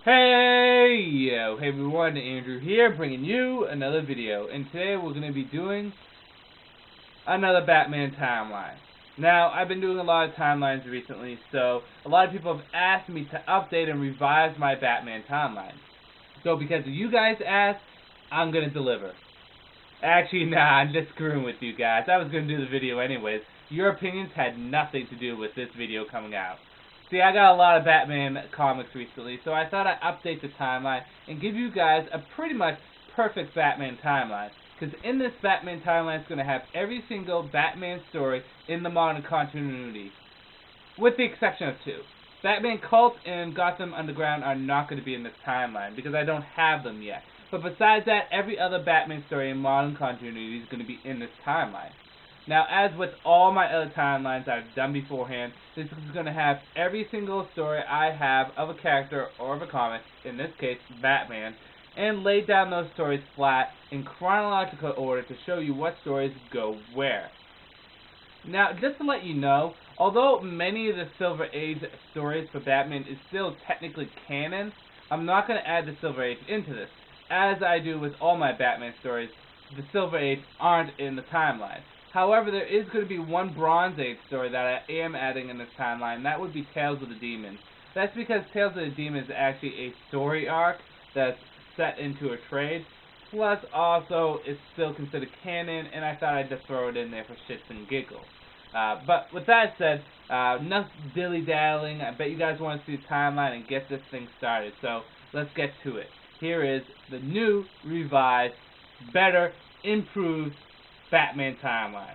Hey everyone, Andrew here, bringing you another video, and today we're going to be doing another Batman timeline. Now, I've been doing a lot of timelines recently, so a lot of people have asked me to update and revise my Batman timeline. So because you guys asked, I'm going to deliver. Actually, nah, I'm just screwing with you guys. I was going to do the video anyways. Your opinions had nothing to do with this video coming out. See, I got a lot of Batman comics recently, so I thought I'd update the timeline and give you guys a pretty much perfect Batman timeline. Because in this Batman timeline, it's going to have every single Batman story in the modern continuity, with the exception of two. Batman Cult and Gotham Underground are not going to be in this timeline, because I don't have them yet. But besides that, every other Batman story in modern continuity is going to be in this timeline. Now, as with all my other timelines I've done beforehand, this is going to have every single story I have of a character or of a comic, in this case, Batman, and lay down those stories flat in chronological order to show you what stories go where. Now, just to let you know, although many of the Silver Age stories for Batman is still technically canon, I'm not going to add the Silver Age into this. As I do with all my Batman stories, the Silver Age aren't in the timeline. However, there is going to be one Bronze Age story that I am adding in this timeline, and that would be Tales of the Demons. That's because Tales of the Demons is actually a story arc that's set into a trade, plus also it's still considered canon, and I thought I'd just throw it in there for shits and giggles. But with that said, enough dilly-dallying. I bet you guys want to see the timeline and get this thing started, so let's get to it. Here is the new, revised, better, improved Batman timeline.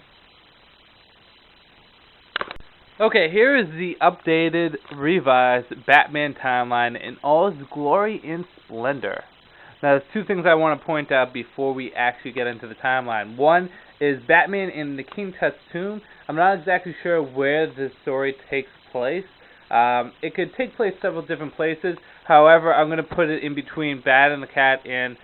Okay, here is the updated, revised Batman timeline in all its glory and splendor. Now, there's two things I want to point out before we actually get into the timeline. One is Batman in the King Tut's tomb. I'm not exactly sure where this story takes place. It could take place several different places. However, I'm going to put it in between Bat and the Cat and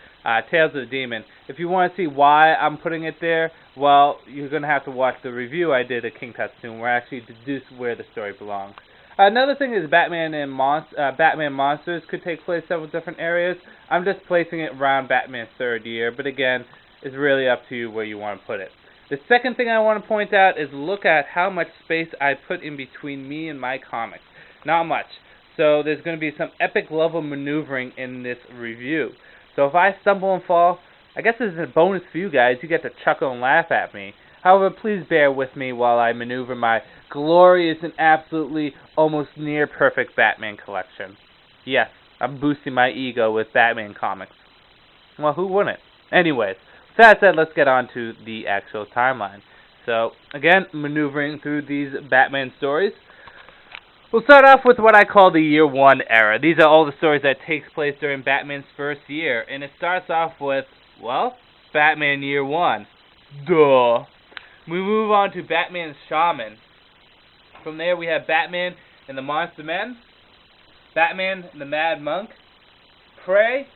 Tales of the Demon. If you want to see why I'm putting it there, well, you're going to have to watch the review I did of King Tut's tomb, where I actually deduced where the story belongs. Another thing is Batman Monsters could take place several different areas. I'm just placing it around Batman's third year, but again, it's really up to you where you want to put it. The second thing I want to point out is look at how much space I put in between me and my comics. Not much. So there's going to be some epic level maneuvering in this review. So if I stumble and fall, I guess this is a bonus for you guys. You get to chuckle and laugh at me. However, please bear with me while I maneuver my glorious and absolutely almost near perfect Batman collection. Yes, I'm boosting my ego with Batman comics. Well, who wouldn't? Anyways, with that said, let's get on to the actual timeline. So, again, maneuvering through these Batman stories. We'll start off with what I call the Year One era. These are all the stories that takes place during Batman's first year, and it starts off with, well, Batman Year One. Duh. We move on to Batman's Shaman. From there we have Batman and the Monster Men, Batman and the Mad Monk, Prey,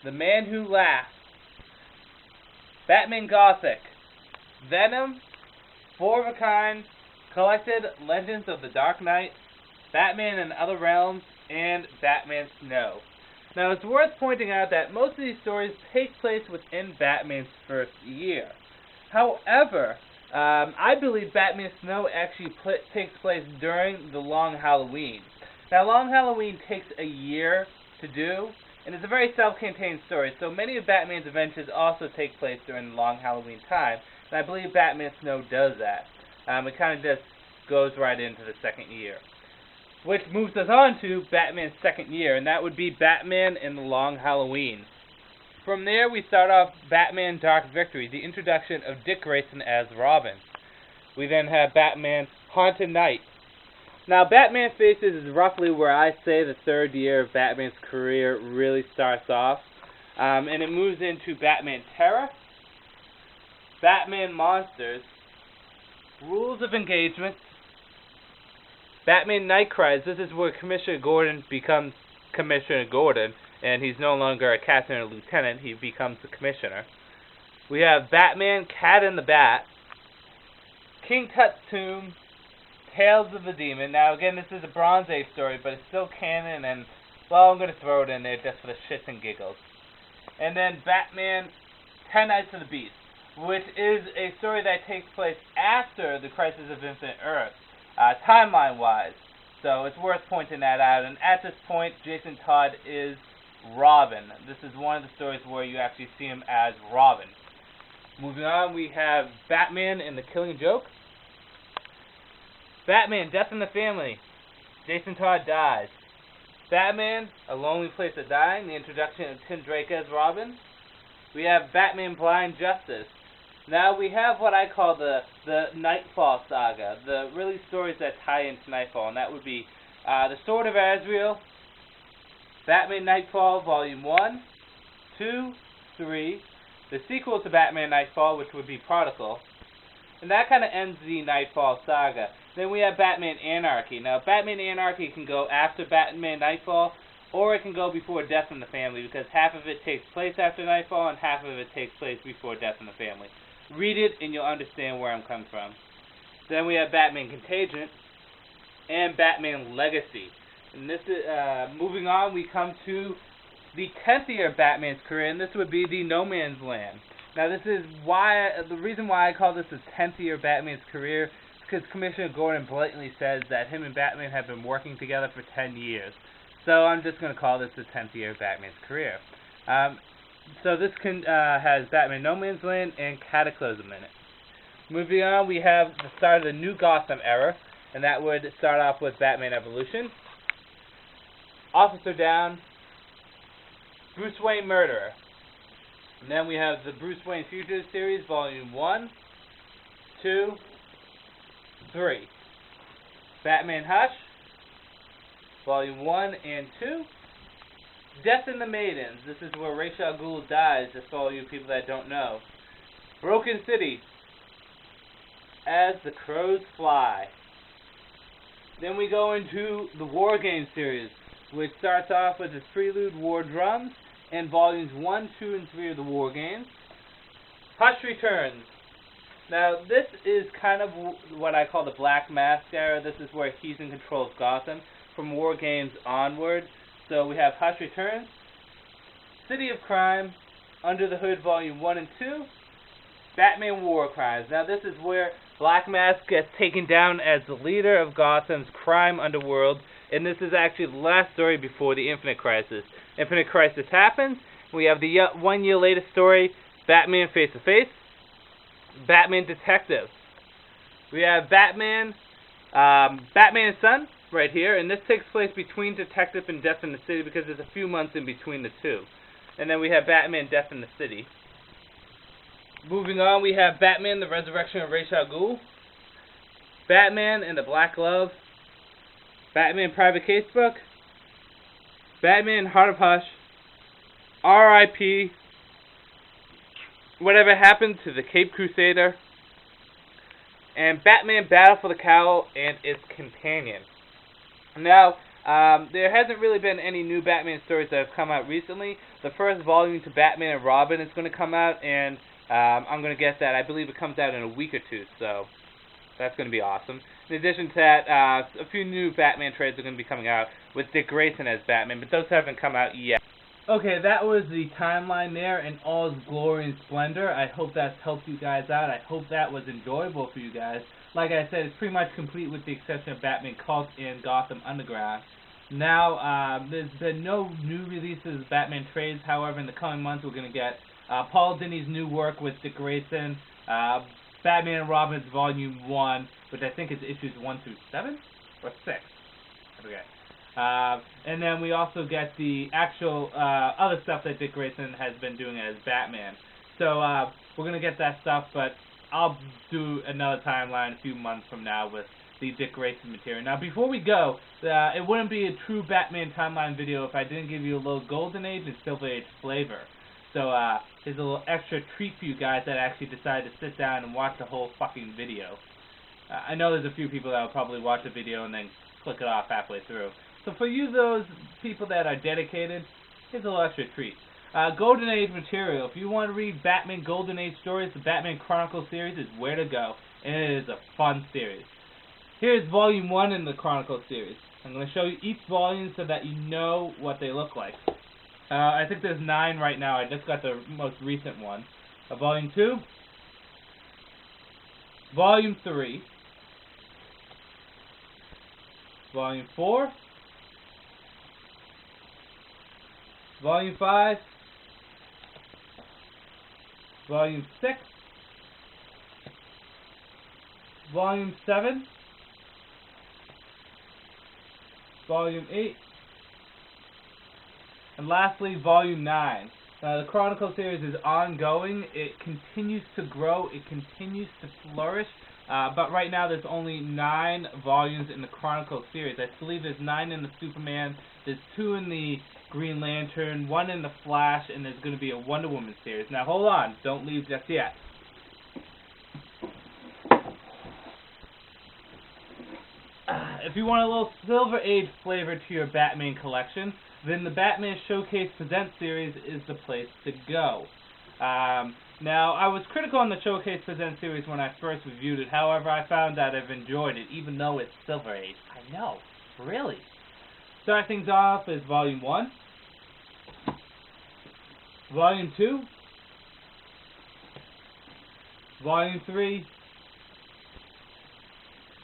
The Man Who Laughs, Batman Gothic, Venom, Four of a Kind, Collected Legends of the Dark Knight, Batman and Other Realms, and Batman Snow. Now, it's worth pointing out that most of these stories take place within Batman's first year. However, I believe Batman Snow actually takes place during the Long Halloween. Now, Long Halloween takes a year to do, and it's a very self-contained story, so many of Batman's adventures also take place during the Long Halloween time, and I believe Batman Snow does that. It kind of just goes right into the second year. Which moves us on to Batman's second year, and that would be Batman and the Long Halloween. From there, we start off Batman Dark Victory, the introduction of Dick Grayson as Robin. We then have Batman Haunted Night. Now, Batman Faces is roughly where I say the third year of Batman's career really starts off. And it moves into Batman Terror, Batman Monsters, Rules of Engagement, Batman Nightcrawlers. This is where Commissioner Gordon becomes Commissioner Gordon, and he's no longer a captain or lieutenant, he becomes the commissioner. We have Batman Cat in the Bat, King Tut's Tomb, Tales of the Demon. Now, again, this is a Bronze Age story, but it's still canon and Well, I'm going to throw it in there just for the shits and giggles. And then Batman 10 Nights of the Beast, which is a story that takes place after the Crisis of Infinite Earth, timeline-wise. So it's worth pointing that out. And at this point, Jason Todd is Robin. This is one of the stories where you actually see him as Robin. Moving on, we have Batman and the Killing Joke. Batman, Death in the Family. Jason Todd dies. Batman, A Lonely Place to Die, the introduction of Tim Drake as Robin. We have Batman Blind Justice. Now we have what I call the Nightfall saga, the really stories that tie into Nightfall, and that would be The Sword of Azrael, Batman Nightfall Volume 1, 2, 3, the sequel to Batman Nightfall, which would be Prodigal, and that kind of ends the Nightfall saga. Then we have Batman Anarchy. Now Batman Anarchy can go after Batman Nightfall, or it can go before Death in the Family, because half of it takes place after Nightfall and half of it takes place before Death in the Family. Read it and you'll understand where I'm coming from. Then we have Batman Contagion and Batman Legacy. And this is, moving on, we come to the 10th year of Batman's career, and this would be the No Man's Land. Now this is why, the reason why I call this the 10th year of Batman's career is because Commissioner Gordon blatantly says that him and Batman have been working together for 10 years. So I'm just going to call this the 10th year of Batman's career. So this has Batman No Man's Land and Cataclysm in it. Moving on, we have the start of the new Gotham era, and that would start off with Batman Evolution, Officer Down, Bruce Wayne Murderer. And then we have the Bruce Wayne Fugitive series, Volume 1, 2, 3. Batman Hush, Volume 1 and 2. Death in the Maidens. This is where Ra's al Ghul dies, just for all you people that don't know. Broken City, As the Crows Fly. Then we go into the War Games series, which starts off with the Prelude War Drums and Volumes 1, 2, and 3 of the War Games. Hush Returns. Now, this is kind of what I call the Black Mask era. This is where he's in control of Gotham from War Games onward. So we have Hush Returns, City of Crime, Under the Hood Volume 1 and 2, Batman War Crimes. Now this is where Black Mask gets taken down as the leader of Gotham's crime underworld, and this is actually the last story before the Infinite Crisis. Infinite Crisis happens, we have the 1 year later story, Batman Face to Face, Batman Detective. We have Batman and Son, right here, and this takes place between Detective and Death in the City because there's a few months in between the two. And then we have Batman Death in the City. Moving on, we have Batman the Resurrection of Ra's al Ghul, Batman and the Black Glove, Batman Private Casebook, Batman Heart of Hush, R.I.P., Whatever Happened to the Cape Crusader, and Batman Battle for the Cowl and its companion. Now, there hasn't really been any new Batman stories that have come out recently. The first volume to Batman and Robin is going to come out, and I'm going to guess that I believe it comes out in a week or two, so that's going to be awesome. In addition to that, a few new Batman trades are going to be coming out with Dick Grayson as Batman, but those haven't come out yet. Okay, that was the timeline there in all its glory and splendor. I hope that's helped you guys out. I hope that was enjoyable for you guys. Like I said, it's pretty much complete with the exception of Batman Cult and Gotham Underground. Now, there's been no new releases of Batman trades. However, in the coming months, we're going to get Paul Dini's new work with Dick Grayson, Batman and Robin's Volume 1, which I think is issues 1 through 7 or 6. I forget. And then we also get the actual other stuff that Dick Grayson has been doing as Batman. So we're going to get that stuff, but I'll do another timeline a few months from now with the Dick Grayson material. Now, before we go, it wouldn't be a true Batman timeline video if I didn't give you a little Golden Age and Silver Age flavor. So here's a little extra treat for you guys that actually decided to sit down and watch the whole fucking video. I know there's a few people that will probably watch the video and then click it off halfway through. So for you, those people that are dedicated, here's a little extra treat. Golden Age material. If you want to read Batman Golden Age stories, the Batman Chronicles series is where to go. And it is a fun series. Here's Volume 1 in the Chronicles series. I'm going to show you each volume so that you know what they look like. I think there's 9 right now. I just got the most recent one. Volume 2, Volume 3, Volume 4, Volume 5, Volume 6, Volume 7, Volume 8, and lastly, Volume 9. The Chronicle series is ongoing. It continues to grow. It continues to flourish. But right now, there's only 9 volumes in the Chronicle series. I believe there's 9 in the Superman, there's 2 in the Green Lantern, 1 in the Flash, and there's going to be a Wonder Woman series. Now, hold on. Don't leave just yet. If you want a little Silver Age flavor to your Batman collection, then the Batman Showcase Presents series is the place to go. Now, I was critical on the Showcase Presents series when I first reviewed it. However, I found that I've enjoyed it, even though it's Silver Age. I know, really. Start things off is Volume 1, Volume 2, Volume 3,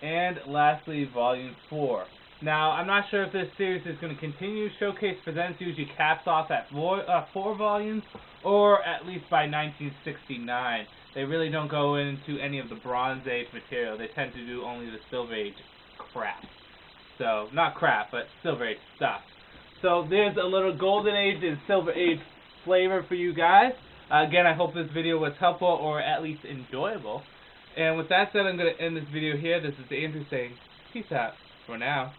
and lastly, Volume 4. Now, I'm not sure if this series is going to continue. Showcase Presents usually caps off at 4 volumes, or at least by 1969. They really don't go into any of the Bronze Age material. They tend to do only the Silver Age crap. So, not crap, but Silver Age stuff. So, there's a little Golden Age and Silver Age flavor for you guys. Again, I hope this video was helpful, or at least enjoyable. And with that said, I'm going to end this video here. This is Andrew saying, peace out for now.